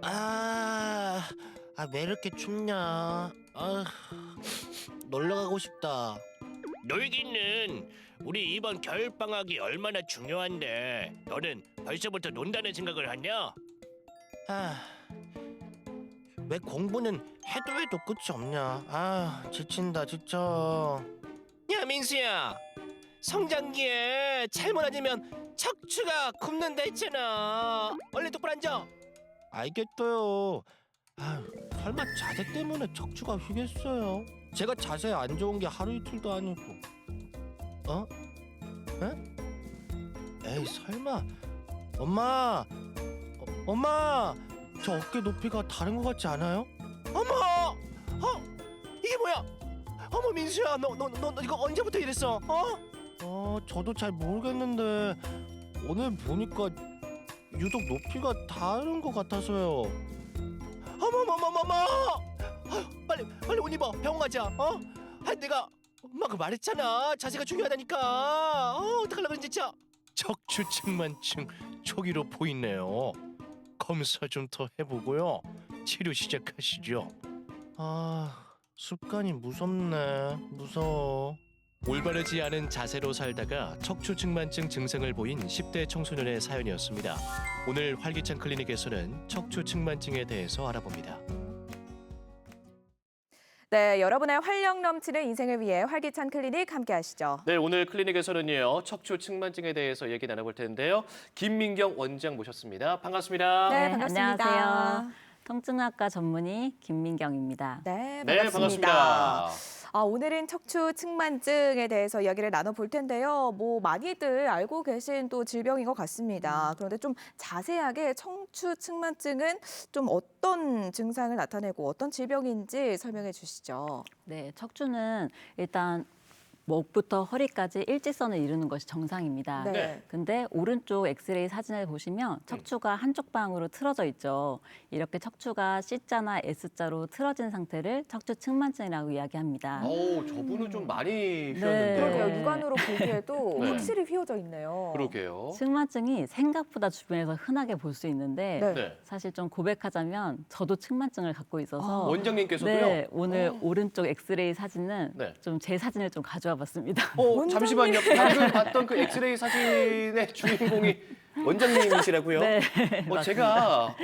아, 왜 이렇게 춥냐? 놀러 가고 싶다. 놀기는 우리 이번 겨울방학이 얼마나 중요한데 너는 벌써부터 논다는 생각을 하냐? 아, 왜 공부는 해도 끝이 없냐? 지친다, 지쳐. 야 민수야, 성장기에 잘못 앉으면 척추가 굽는다 했잖아. 얼른 똑바로 앉아. 알겠어요. 설마 자세 때문에 척추가 휘겠어요? 제가 자세 안 좋은 게 하루 이틀도 아니고. 어? 에? 에이, 설마. 엄마! 엄마! 저 어깨 높이가 다른 것 같지 않아요? 어머, 이게 뭐야? 어머 민수야, 너 이거 언제부터 이랬어? 저도 잘 모르겠는데 오늘 보니까 유독 높이가 다른 것 같아서요. 어머머머머머! 빨리 옷 입어. 병원 가자. 내가 엄마가 말했잖아. 자세가 중요하다니까. 어떡하려고 그러지 진짜. 척추측만증 초기로 보이네요. 검사 좀 더 해보고요. 치료 시작하시죠. 습관이 무섭네. 무서워. 올바르지 않은 자세로 살다가 척추측만증 증상을 보인 10대 청소년의 사연이었습니다. 오늘 활기찬 클리닉에서는 척추측만증에 대해서 알아봅니다. 네, 여러분의 활력 넘치는 인생을 위해 활기찬 클리닉 함께 하시죠. 네, 오늘 클리닉에서는요, 척추 측만증에 대해서 얘기 나눠볼 텐데요. 김민경 원장 모셨습니다. 반갑습니다. 네, 반갑습니다. 안녕하세요. 통증학과 전문의 김민경입니다. 네, 네, 반갑습니다. 오늘은 척추 측만증에 대해서 이야기를 나눠볼 텐데요. 많이들 알고 계신 또 질병인 것 같습니다. 그런데 좀 자세하게 척추 측만증은 좀 어떤 증상을 나타내고 어떤 질병인지 설명해 주시죠. 네, 척추는 일단 목부터 허리까지 일직선을 이루는 것이 정상입니다. 네. 근데 오른쪽 엑스레이 사진을 보시면 척추가 한쪽 방으로 틀어져 있죠. 이렇게 척추가 C자나 S자로 틀어진 상태를 척추 측만증이라고 이야기합니다. 오, 저분은 좀 많이 네. 휘었는데요. 그러게요. 육안으로 보기에도 네. 확실히 휘어져 있네요. 그러게요. 측만증이 생각보다 주변에서 흔하게 볼 수 있는데 네. 네. 사실 좀 고백하자면 저도 측만증을 갖고 있어서 원장님께서도요? 네, 오늘 오른쪽 엑스레이 사진은 네. 좀 제 사진을 좀 가져와 봤습니다. 잠시만요. 방금 봤던 그 엑스레이 사진의 주인공이 원장님이시라고요? 네. 제가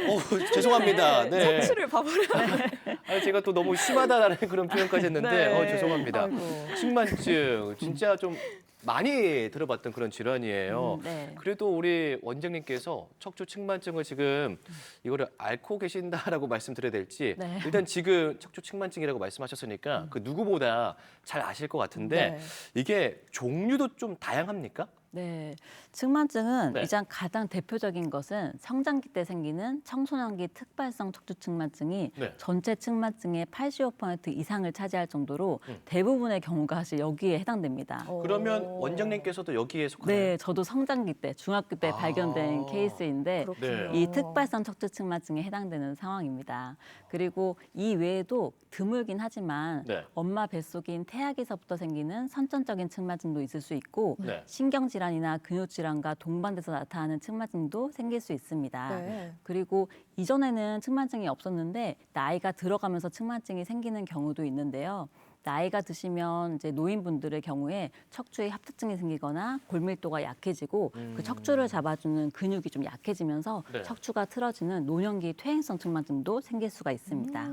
죄송합니다. 네. 척추를 봐버려요. 제가 또 너무 심하다라는 그런 표현까지 했는데 네. 죄송합니다. 아이고. 측만증 진짜 좀 많이 들어봤던 그런 질환이에요. 네. 그래도 우리 원장님께서 척추 측만증을 지금 이거를 앓고 계신다라고 말씀드려야 될지 네. 일단 지금 척추 측만증이라고 말씀하셨으니까 그 누구보다 잘 아실 것 같은데 네. 이게 종류도 좀 다양합니까? 네, 측만증은 네. 가장 대표적인 것은 성장기 때 생기는 청소년기 특발성 척추 측만증이 네. 전체 측만증의 85% 이상을 차지할 정도로 대부분의 경우가 사실 여기에 해당됩니다. 그러면 원장님께서도 여기에 속하나요? 네, 저도 성장기 때, 중학교 때 발견된 케이스인데 그렇군요. 이 특발성 척추 측만증에 해당되는 상황입니다. 그리고 이 외에도 드물긴 하지만 네. 엄마 뱃속인 태아기서부터 생기는 선천적인 측만증도 있을 수 있고 네. 신경질환이나 근육질환과 동반돼서 나타나는 측만증도 생길 수 있습니다. 네. 그리고 이전에는 측만증이 없었는데 나이가 들어가면서 측만증이 생기는 경우도 있는데요. 나이가 드시면 이제 노인분들의 경우에 척추에 협착증이 생기거나 골밀도가 약해지고 그 척추를 잡아주는 근육이 좀 약해지면서 네. 척추가 틀어지는 노년기 퇴행성 측만증도 생길 수가 있습니다.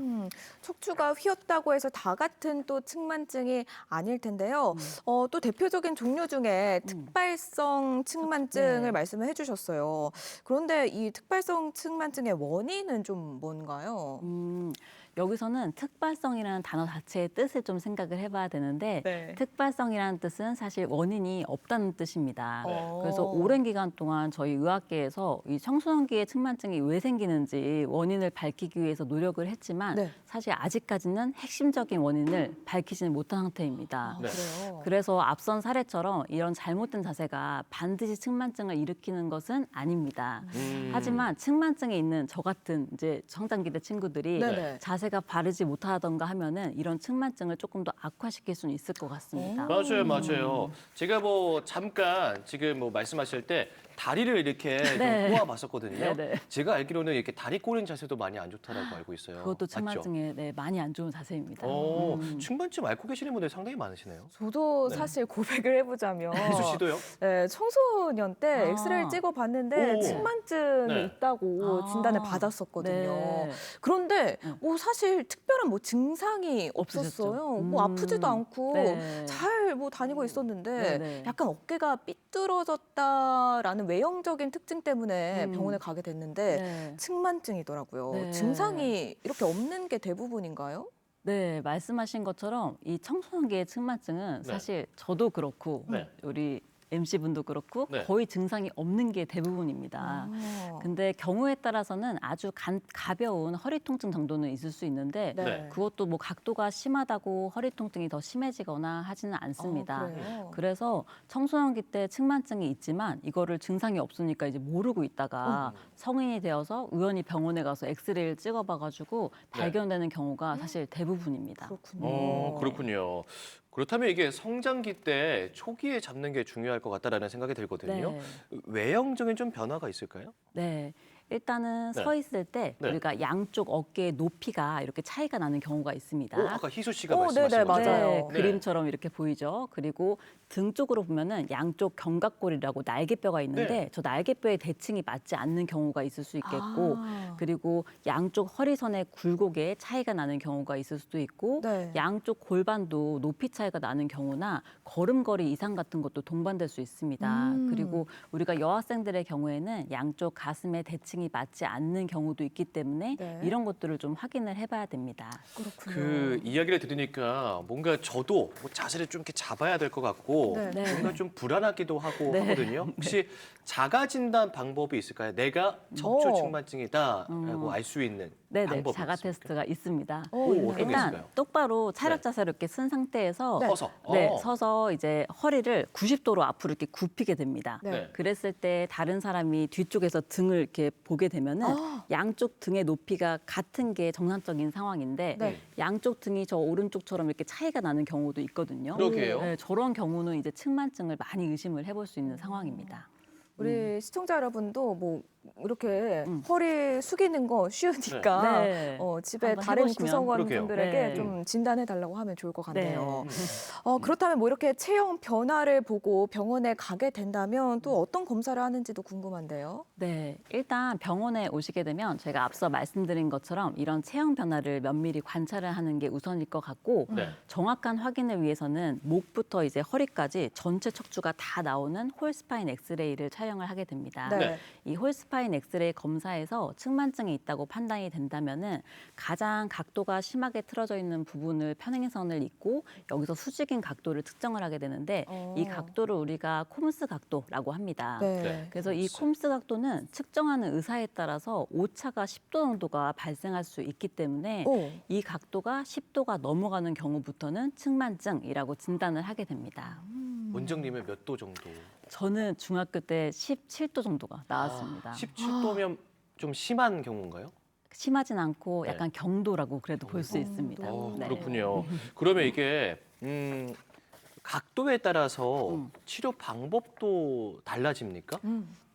척추가 휘었다고 해서 다 같은 또 측만증이 아닐 텐데요. 또 대표적인 종류 중에 특발성 측만증을 네. 말씀을 해주셨어요. 그런데 이 특발성 측만증의 원인은 좀 뭔가요? 여기서는 특발성이라는 단어 자체의 뜻을 좀 생각을 해봐야 되는데 네. 특발성이라는 뜻은 사실 원인이 없다는 뜻입니다. 네. 그래서 오랜 기간 동안 저희 의학계에서 이 청소년기의 측만증이 왜 생기는지 원인을 밝히기 위해서 노력을 했지만 네. 사실 아직까지는 핵심적인 원인을 밝히지는 못한 상태입니다. 네. 그래요. 그래서 앞선 사례처럼 이런 잘못된 자세가 반드시 측만증을 일으키는 것은 아닙니다. 하지만 측만증에 있는 저 같은 이제 성장기 때 친구들이 네네. 자세가 바르지 못하던가 하면은 이런 측만증을 조금 더 악화시킬 수는 있을 것 같습니다. 맞아요. 제가 잠깐 지금 말씀하실 때 다리를 이렇게 네. 좀 꼬아봤었거든요. 네네. 제가 알기로는 이렇게 다리 꼬는 자세도 많이 안 좋다라고 알고 있어요. 그것도 맞죠? 측만증에 네, 많이 안 좋은 자세입니다. 측만증 앓고 계시는 분들 상당히 많으시네요. 저도 네. 사실 고백을 해보자면 희수 씨도요? 네, 청소년 때 아. 엑스레이를 찍어봤는데 오. 측만증이 네. 있다고 아. 진단을 받았었거든요. 네. 그런데 음. 뭐 사실 특별한 뭐 증상이 없으셨죠? 없었어요. 뭐 아프지도 않고 네. 잘 뭐 다니고 있었는데 네네. 약간 어깨가 삐뚤어졌다라는 외형적인 특징 때문에 음. 병원에 가게 됐는데 네. 측만증이더라고요. 네. 증상이 이렇게 없는 게 대부분인가요? 네, 말씀하신 것처럼 이 청소년기의 측만증은 네. 사실 저도 그렇고 네. 우리 MC분도 그렇고 네. 거의 증상이 없는 게 대부분입니다. 근데 경우에 따라서는 아주 가벼운 허리 통증 정도는 있을 수 있는데 네. 그것도 뭐 각도가 심하다고 허리 통증이 더 심해지거나 하지는 않습니다. 그래요? 그래서 청소년기 때 측만증이 있지만 이거를 증상이 없으니까 이제 모르고 있다가 성인이 되어서 우연히 병원에 가서 엑스레이를 찍어봐가지고 네. 발견되는 경우가 사실 대부분입니다. 그렇군요. 그렇군요. 그렇다면 이게 성장기 때 초기에 잡는 게 중요할 것 같다라는 생각이 들거든요. 네. 외형적인 좀 변화가 있을까요? 네. 일단은 네. 서 있을 때 네. 우리가 양쪽 어깨의 높이가 이렇게 차이가 나는 경우가 있습니다. 아까 희수 씨가 네네, 말씀하신 맞아요. 것처럼. 네, 네. 그림처럼 이렇게 보이죠. 그리고 등 쪽으로 보면은 양쪽 견갑골이라고 날개뼈가 있는데 네. 저 날개뼈의 대칭이 맞지 않는 경우가 있을 수 있겠고 그리고 양쪽 허리선의 굴곡에 차이가 나는 경우가 있을 수도 있고 네. 양쪽 골반도 높이 차이가 나는 경우나 걸음걸이 이상 같은 것도 동반될 수 있습니다. 그리고 우리가 여학생들의 경우에는 양쪽 가슴의 대칭이 맞지 않는 경우도 있기 때문에 네. 이런 것들을 좀 확인을 해봐야 됩니다. 그렇군요. 그 이야기를 들으니까 뭔가 저도 뭐 자세를 좀 이렇게 잡아야 될 것 같고 네. 네. 뭔가 좀 불안하기도 하고 네. 하거든요. 혹시 자가 진단 방법이 있을까요? 내가 척추 오. 측만증이다라고 알 수 있는 네네, 방법이 자가 있습니까? 테스트가 있습니다. 오, 오, 있나요? 어떤 게 일단 있을까요? 똑바로 차렷 네. 자세로 이렇게 쓴 상태에서 네. 서서. 네, 서서 이제 허리를 90도로 앞으로 이렇게 굽히게 됩니다. 네. 네. 그랬을 때 다른 사람이 뒤쪽에서 등을 이렇게 보게 되면은 양쪽 등의 높이가 같은 게 정상적인 상황인데 네. 양쪽 등이 저 오른쪽처럼 이렇게 차이가 나는 경우도 있거든요. 그러게요. 네, 저런 경우는 이제 측만증을 많이 의심을 해볼 수 있는 상황입니다. 우리 시청자 여러분도 뭐 이렇게 허리 숙이는 거 쉬우니까 네. 집에 한번 다른 해보시면. 구성원분들에게 그러게요. 네. 좀 진단해 달라고 하면 좋을 것 같네요. 네. 그렇다면 뭐 이렇게 체형 변화를 보고 병원에 가게 된다면 또 어떤 검사를 하는지도 궁금한데요. 네, 일단 병원에 오시게 되면 제가 앞서 말씀드린 것처럼 이런 체형 변화를 면밀히 관찰을 하는 게 우선일 것 같고 네. 정확한 확인을 위해서는 목부터 이제 허리까지 전체 척추가 다 나오는 홀스파인 엑스레이를 촬영을 하게 됩니다. 네. 이 홀스파인 엑스레이 검사에서 측만증이 있다고 판단이 된다면은 가장 각도가 심하게 틀어져 있는 부분을 편행선을 잇고 여기서 수직인 각도를 측정을 하게 되는데 이 각도를 우리가 콤스 각도라고 합니다. 네. 네. 그래서 이 콤스 각도는 측정하는 의사에 따라서 오차가 10도 정도가 발생할 수 있기 때문에 오. 이 각도가 10도가 넘어가는 경우부터는 측만증이라고 진단을 하게 됩니다. 원장님은 몇 도 정도? 저는 중학교 때 17도 정도가 나왔습니다. 17도면 좀 심한 경우인가요? 심하진 않고 네. 약간 경도라고 그래도 볼 수 있습니다. 네. 그렇군요. 그러면 이게 각도에 따라서 치료 방법도 달라집니까?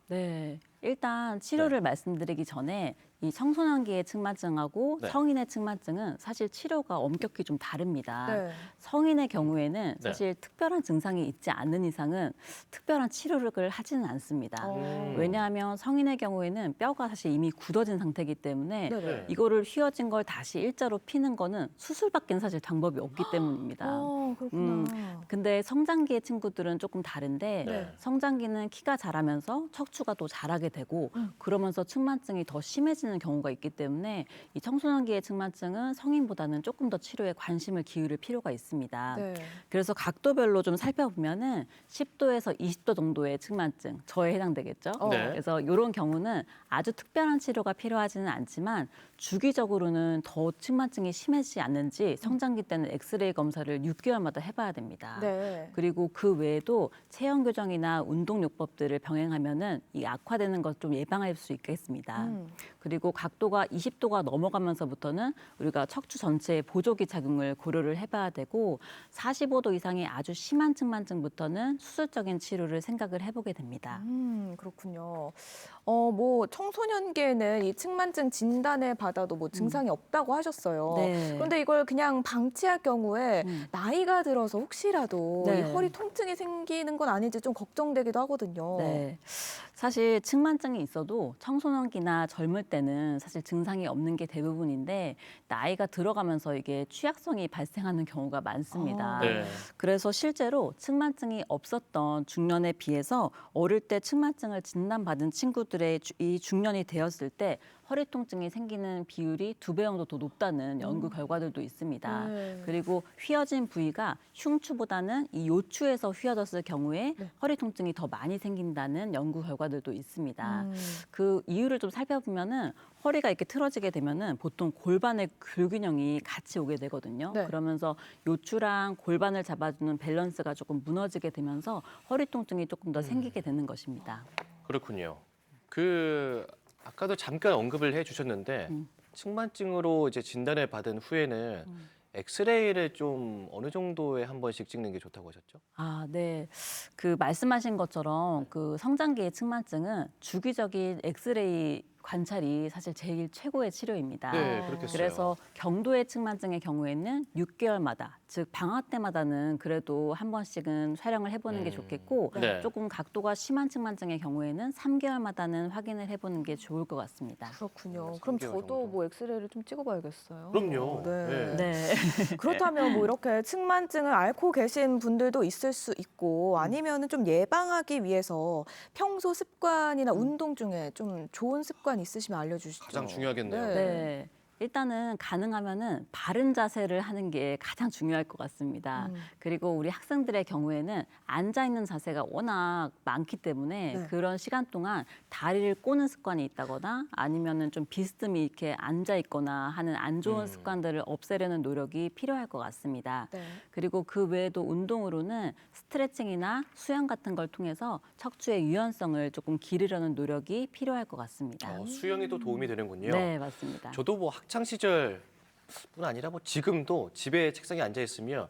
네. 일단 치료를 말씀드리기 전에 이 청소년기의 측만증하고 네. 성인의 측만증은 사실 치료가 엄격히 좀 다릅니다. 네. 성인의 경우에는 네. 사실 특별한 증상이 있지 않는 이상은 특별한 치료를 하지는 않습니다. 왜냐하면 성인의 경우에는 뼈가 사실 이미 굳어진 상태이기 때문에 네네. 이거를 휘어진 걸 다시 일자로 피는 거는 수술밖엔 사실 방법이 없기 때문입니다. 그렇구나. 근데 성장기의 친구들은 조금 다른데 네. 성장기는 키가 자라면서 척추가 또 자라게 되고 그러면서 측만증이 더 심해지는 경우가 있기 때문에 이 청소년기의 측만증은 성인보다는 조금 더 치료에 관심을 기울일 필요가 있습니다. 네. 그래서 각도별로 좀 살펴보면은 10도에서 20도 정도의 측만증, 저에 해당되겠죠. 네. 그래서 이런 경우는 아주 특별한 치료가 필요하지는 않지만 주기적으로는 더 측만증이 심해지지 않는지 성장기 때는 엑스레이 검사를 6개월마다 해봐야 됩니다. 네. 그리고 그 외에도 체형 교정이나 운동 요법들을 병행하면은 이 악화되는 것 좀 예방할 수 있겠습니다. 그리고 그리고 각도가 20도가 넘어가면서부터는 우리가 척추 전체의 보조기 착용을 고려를 해봐야 되고 45도 이상의 아주 심한 측만증부터는 수술적인 치료를 생각을 해보게 됩니다. 그렇군요. 뭐 청소년기에는 이 측만증 진단을 받아도 뭐 증상이 없다고 하셨어요. 네. 그런데 이걸 그냥 방치할 경우에 나이가 들어서 혹시라도 네. 이 허리 통증이 생기는 건 아닌지 좀 걱정되기도 하거든요. 네. 사실 측만증이 있어도 청소년기나 젊을 때는 사실 증상이 없는 게 대부분인데 나이가 들어가면서 이게 취약성이 발생하는 경우가 많습니다. 네. 그래서 실제로 측만증이 없었던 중년에 비해서 어릴 때 측만증을 진단받은 친구들의 이 중년이 되었을 때 허리 통증이 생기는 비율이 2배 정도 더 높다는 연구 결과들도 있습니다. 네. 그리고 휘어진 부위가 흉추보다는 이 요추에서 휘어졌을 경우에 네. 허리 통증이 더 많이 생긴다는 연구 결과들도 있습니다. 음. 그 이유를 좀 살펴보면은 허리가 이렇게 틀어지게 되면은 보통 골반의 불균형이 같이 오게 되거든요. 네. 그러면서 요추랑 골반을 잡아주는 밸런스가 조금 무너지게 되면서 허리 통증이 조금 더 생기게 되는 것입니다. 그렇군요. 아까도 잠깐 언급을 해주셨는데 측만증으로 이제 진단을 받은 후에는 엑스레이를 좀 어느 정도에 한 번씩 찍는 게 좋다고 하셨죠? 아, 네. 그 말씀하신 것처럼 그 성장기의 측만증은 주기적인 엑스레이 관찰이 사실 제일 최고의 치료입니다. 네, 그렇겠어요. 그래서 경도의 측만증의 경우에는 6개월마다, 즉 방학 때마다는 그래도 한 번씩은 촬영을 해보는 게 좋겠고 네. 조금 각도가 심한 측만증의 경우에는 3개월마다는 확인을 해보는 게 좋을 것 같습니다. 그렇군요. 네, 그럼 3개월 저도 정도. 뭐 엑스레이를 좀 찍어봐야겠어요. 그럼요. 네. 네. 그렇다면 뭐 이렇게 측만증을 앓고 계신 분들도 있을 수 있고 아니면은 좀 예방하기 위해서 평소 습관이나 운동 중에 좀 좋은 습관 있으시면 알려주시죠. 가장 중요하겠네요. 네. 일단은 가능하면은 바른 자세를 하는 게 가장 중요할 것 같습니다. 그리고 우리 학생들의 경우에는 앉아 있는 자세가 워낙 많기 때문에 네. 그런 시간 동안 다리를 꼬는 습관이 있다거나 아니면은 좀 비스듬히 이렇게 앉아 있거나 하는 안 좋은 습관들을 없애려는 노력이 필요할 것 같습니다. 네. 그리고 그 외에도 운동으로는 스트레칭이나 수영 같은 걸 통해서 척추의 유연성을 조금 기르려는 노력이 필요할 것 같습니다. 수영이 또 도움이 되는군요. 네, 맞습니다. 저도 뭐 학창 시절뿐 아니라 뭐 지금도 집에 책상에 앉아 있으면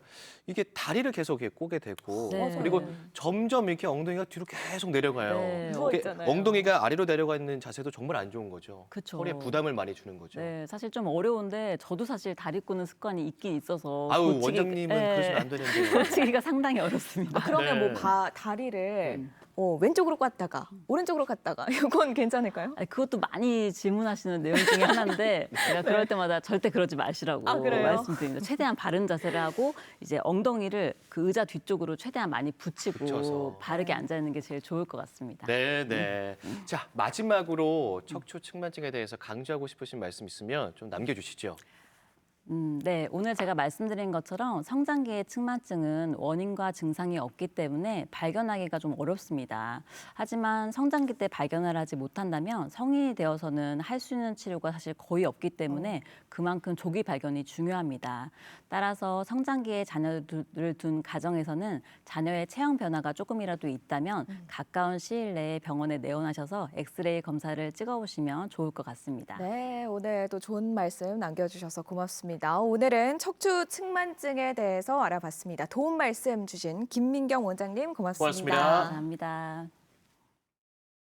이게 다리를 계속 이렇게 꼬게 되고 네. 그리고 점점 이렇게 엉덩이가 뒤로 계속 내려가요. 네. 이게 누워있잖아요. 엉덩이가 아래로 내려가 있는 자세도 정말 안 좋은 거죠. 그쵸. 허리에 부담을 많이 주는 거죠. 네, 사실 좀 어려운데 저도 사실 다리 꼬는 습관이 있긴 있어서 아유 고치기- 원장님은 네, 그러시면 안 되는데. 고치기가 상당히 어렵습니다. 그러면 네. 뭐 다리를 왼쪽으로 갔다가 오른쪽으로 갔다가 이건 괜찮을까요? 아니, 그것도 많이 질문하시는 내용 중에 하나인데 제가 그럴 때마다 절대 그러지 마시라고 아, 그래요? 말씀드립니다. 최대한 바른 자세를 하고 이제 엉덩이를 그 의자 뒤쪽으로 최대한 많이 붙이고 붙여서. 바르게 앉아 있는 게 제일 좋을 것 같습니다. 네, 네. 자 마지막으로 척추 측만증에 대해서 강조하고 싶으신 말씀 있으면 좀 남겨주시죠. 네, 오늘 제가 말씀드린 것처럼 성장기의 측만증은 원인과 증상이 없기 때문에 발견하기가 좀 어렵습니다. 하지만 성장기 때 발견을 하지 못한다면 성인이 되어서는 할 수 있는 치료가 사실 거의 없기 때문에 그만큼 조기 발견이 중요합니다. 따라서 성장기에 자녀를 둔 가정에서는 자녀의 체형 변화가 조금이라도 있다면 가까운 시일 내에 병원에 내원하셔서 엑스레이 검사를 찍어보시면 좋을 것 같습니다. 네, 오늘도 좋은 말씀 남겨주셔서 고맙습니다. 오늘은 척추 측만증에 대해서 알아봤습니다. 도움 말씀 주신 김민경 원장님 고맙습니다. 고맙습니다. 감사합니다.